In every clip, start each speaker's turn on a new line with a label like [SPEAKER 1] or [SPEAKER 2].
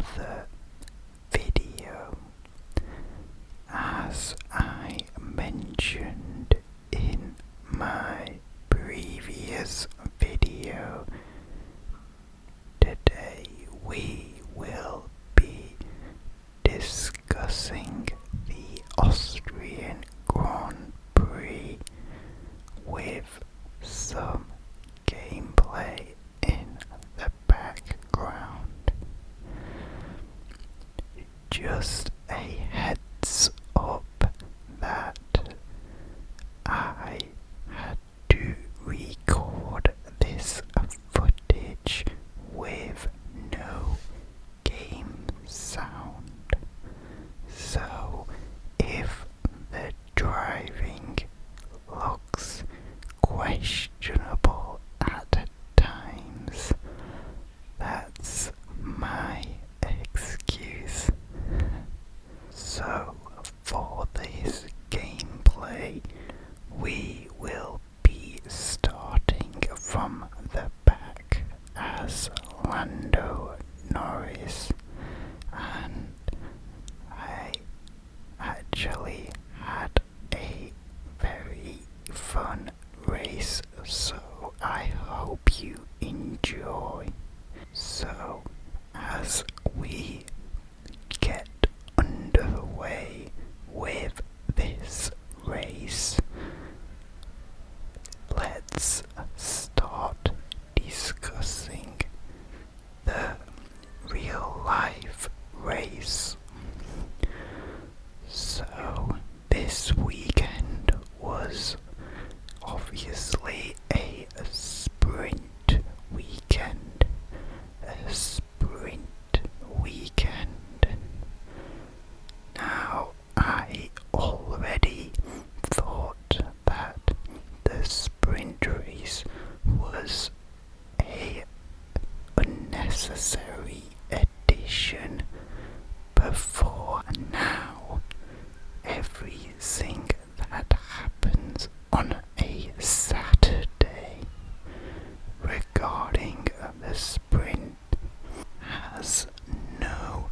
[SPEAKER 1] other video. As I mentioned in my previous video, today we will be discussing the Austrian Grand Prix with some gameplay in the background. Just a heads up that I had to record this footage with no game sound. So if the driving looks questionable at times, that's my excuse. So for this gameplay, we will be starting from the back as Lando Norris, and I actually had a very fun race, so I hope you enjoy. So as we get underway with this race, let's start discussing the real life race. So this weekend was obviously a sprint weekend. Now, I already thought that the sprint race was a unnecessary addition before now. Everything that happens on a Saturday regarding the sprint has no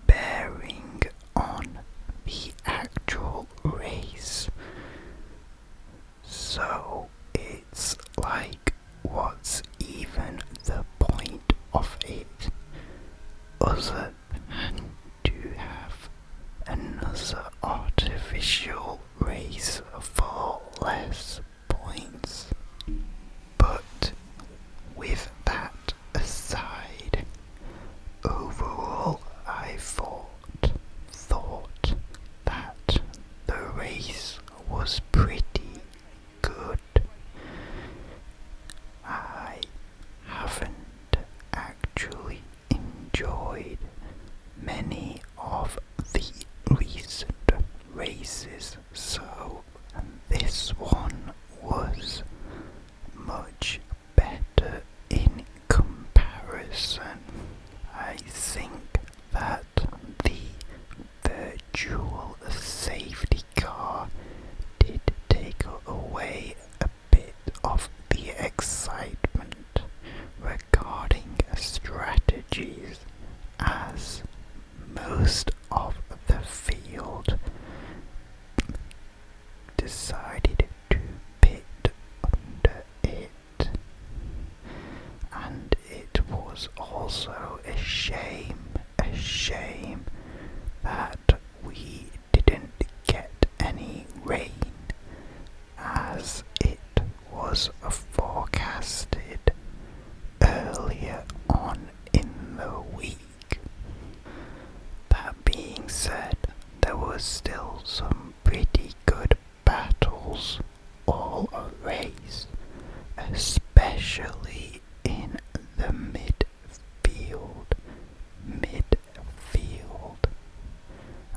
[SPEAKER 1] bearing on the actual race. So it's like, what's even the point of it other than to have another artificial race for less points? But with that aside, overall I thought that the race was pretty good. I haven't actually enjoyed many of the recent races, so this one was much better in comparison. I think that the virtual safety car did take away a bit of the excitement regarding strategies, as most of the field decided to pit under it. And it was also a shame that we didn't get any rain, as it was forecasted earlier on in the week. That being said, there was still some pretty good battles all race, especially in the midfield.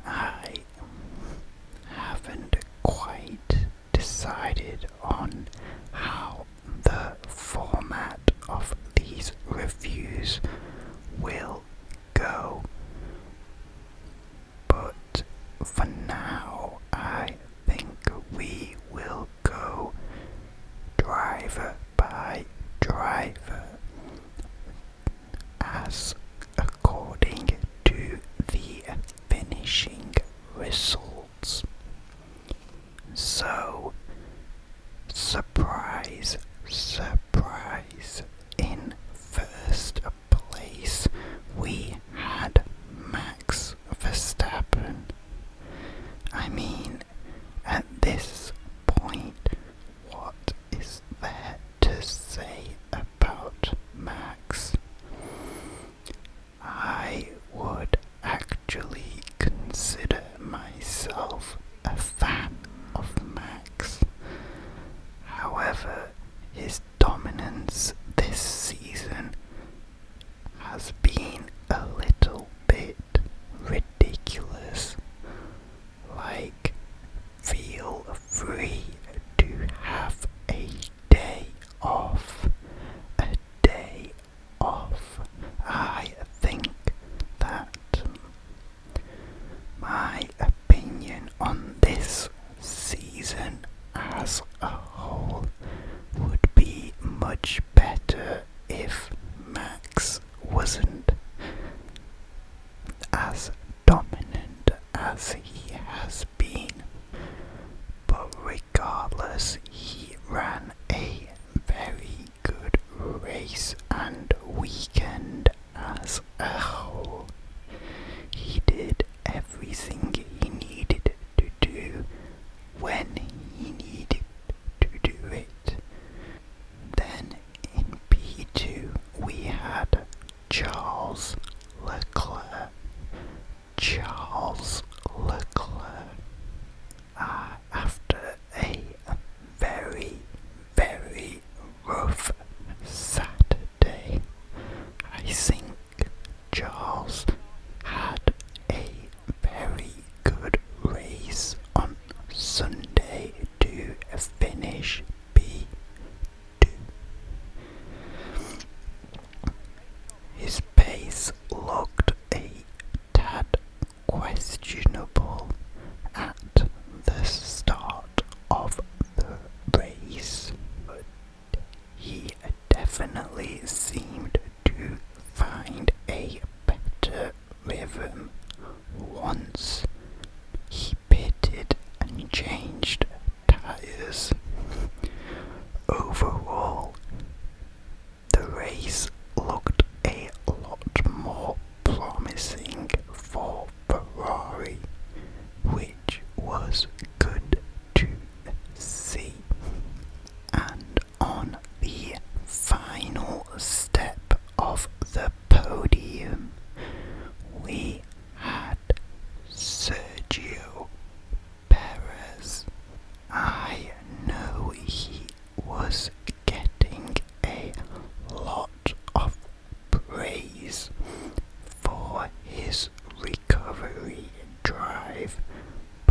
[SPEAKER 1] I haven't quite decided on how the format of these reviews will go, but for now I think we will go driver by driver, as according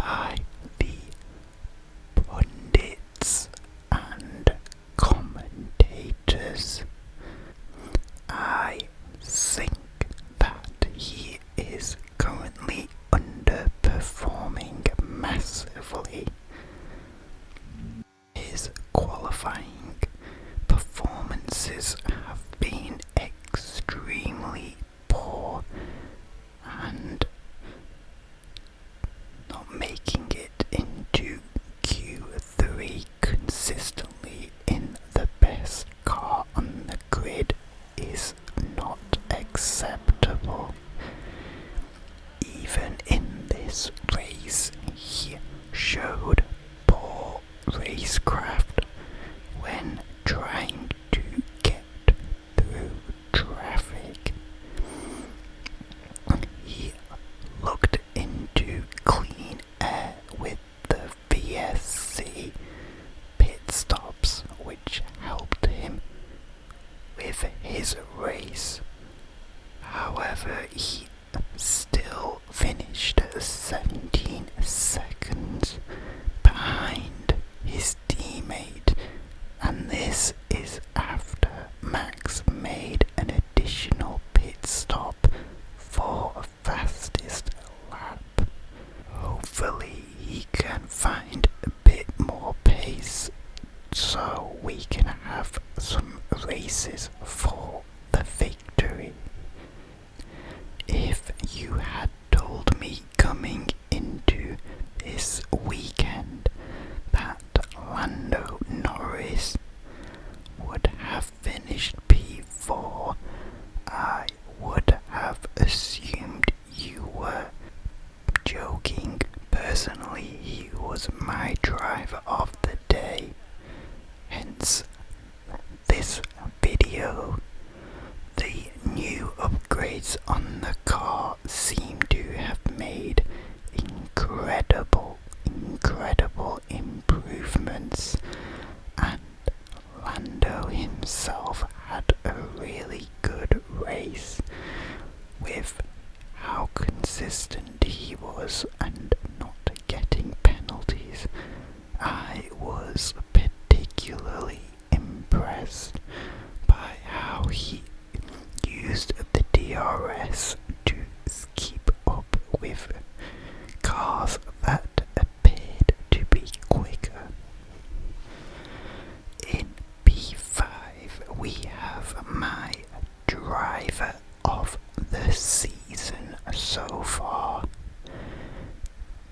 [SPEAKER 1] by the pundits and commentators. I think that he is currently underperforming massively. His qualifying performances have been extremely poor and not making it into Q3 consistently in the best car on the grid is not acceptable. Even in this race, he showed poor racecraft when trying to get through traffic. He looked into clean air with the VSC pit stops, which helped him with his race. However, he still finished 17 seconds behind his teammate, and this is after Max made an additional pit stop for fastest lap. Hopefully he can find a bit more pace so we can have some races for the victory. If you had told me coming into this weekend that Lando Norris would have finished P4, I would have assumed you were joking. Personally, he was my driver of the day. Hence, this video. The new upgrades on the car seem to have made incredible improvements, and Lando himself had a really good race with how consistent he was and not getting penalties. I was particularly impressed by how he used the DRS to keep up with cars that appeared to be quicker. In P5 we have my driver of the season so far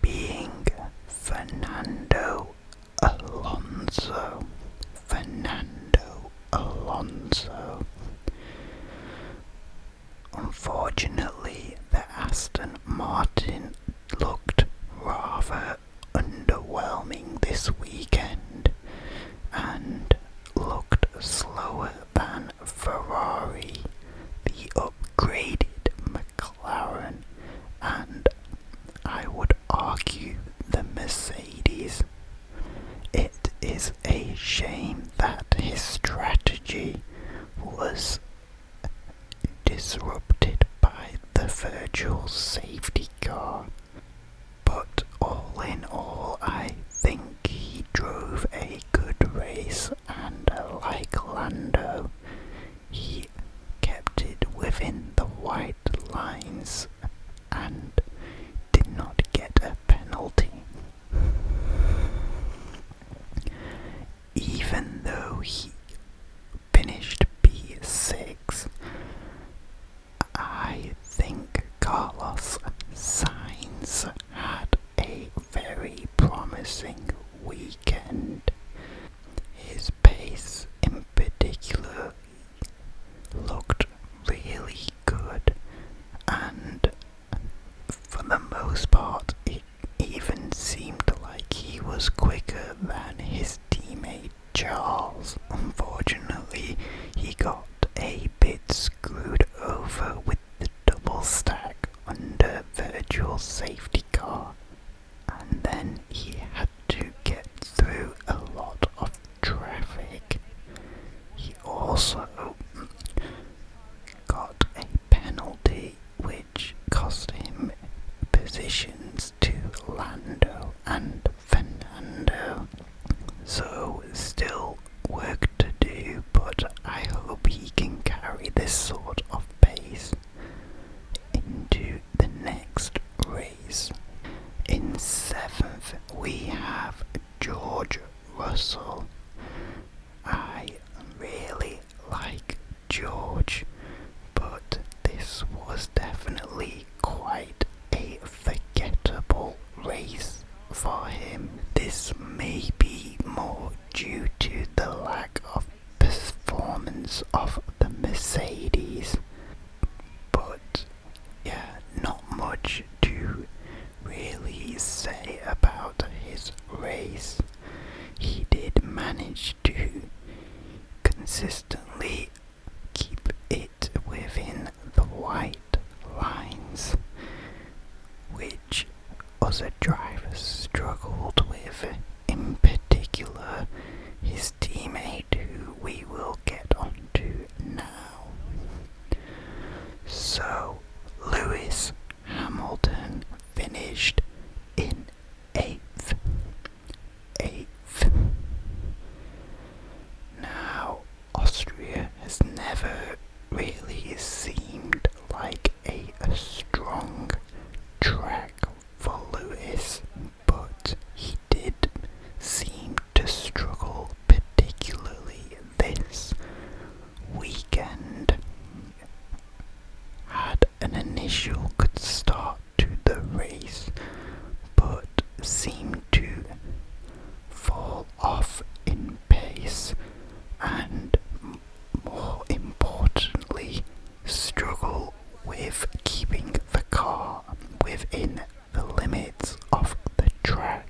[SPEAKER 1] being Fernando Alonso. Unfortunately, the Aston Martin looked rather underwhelming this weekend and looked slower than Ferrari, the upgraded McLaren, and I would argue the Mercedes. It is a shame that his strategy was disrupted by the virtual safety car. But all in all, I think he drove a good race, and like Lando, he kept it within the white lines and did not get a penalty. Even though he finished P6, I think Carlos Sainz had a very promising weekend. His pace in particular looked really good, and for the most part it even seemed like he was quicker than his teammate Charles. Unfortunately, he got a bit screwed over with the double stack under virtual safety car, and then he had to get through a lot of traffic. He also got a penalty which cost him positions to Lando was a driver struggled with, in particular his teammate, who we will get onto now. So, Lewis Hamilton finished in 8th. Now, Austria has never really seemed like a strong track for Lewis, but he did seem to struggle, particularly this weekend. Had an initial good start to the race, but seemed to fall off in pace and, more importantly, struggle with keeping the car within the limits of the track,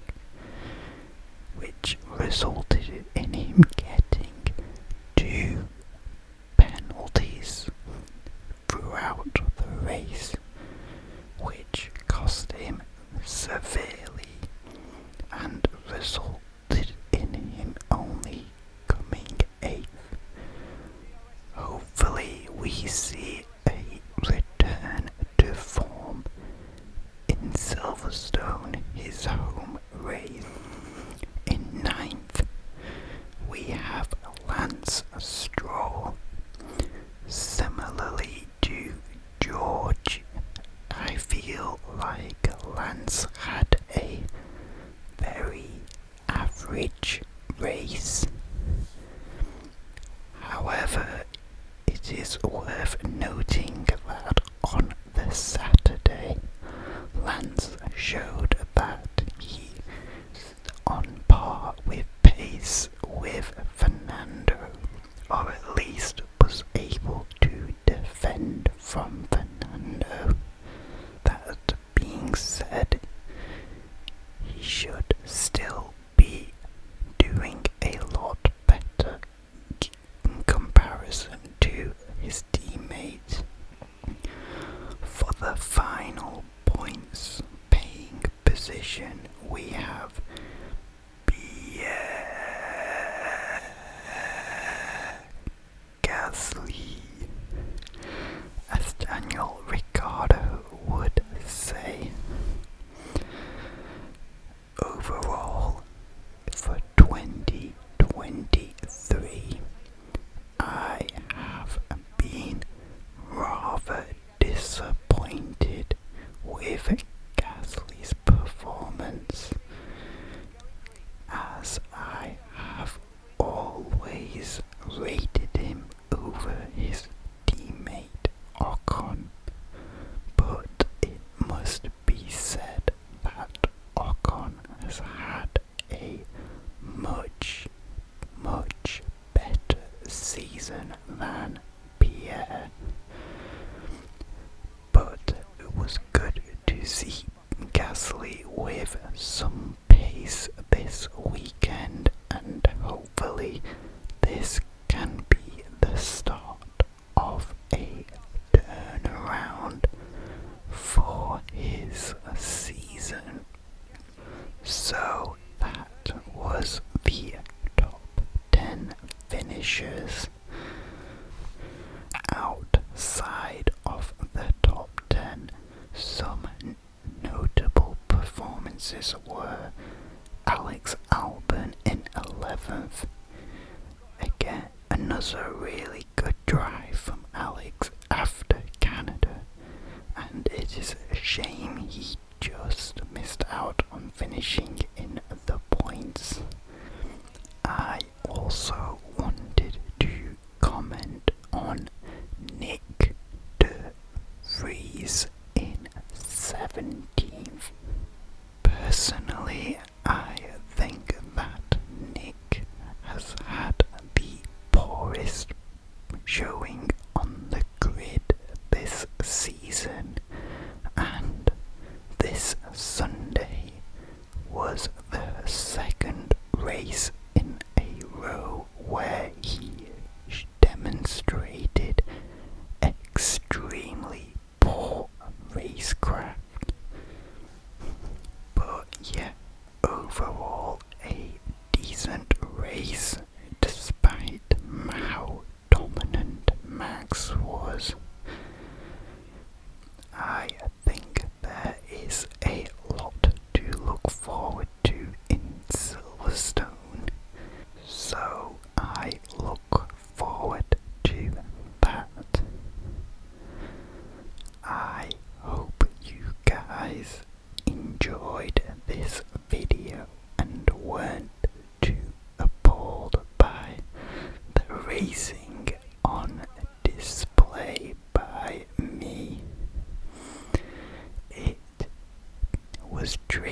[SPEAKER 1] which resulted in him getting 2 penalties throughout the race, which cost him severely and resulted in him only coming 8th. Hopefully we see a return to form in Silverstone, his home race. In 9th, we have Lance Stroll. Similarly to George, I feel like Lance had a very average race. However, it is worth noting that on the Saturday, Lance showed that he is on par with pace with Fernando, or at least was able to defend from Fernando. That being said, he should still be doing a lot better in comparison to his teammates. For the final points paying position, we have Pierre Gasly. As Daniel Ricciardo would say, overall, for 2023, I have been rather disappointed with Gasly's performance, as I have always rated him over his teammate Ocon, but it must be said that Ocon has had a much better season than Pierre. But it was good to see Gasly with some pace this weekend, and hopefully this can be the start of a turnaround for his season. So that was the top 10 finishers. Outside of the top 10, some notable performances were Alex Albon in 11th. Again, another really good drive from Alex after Canada, and it is a shame he just missed out on finishing in the points. I also wanted to comment on Nick de Vries in 17th. Personally, I think that Nick has had the poorest showing on the grid this season, and this Sunday was the Austria.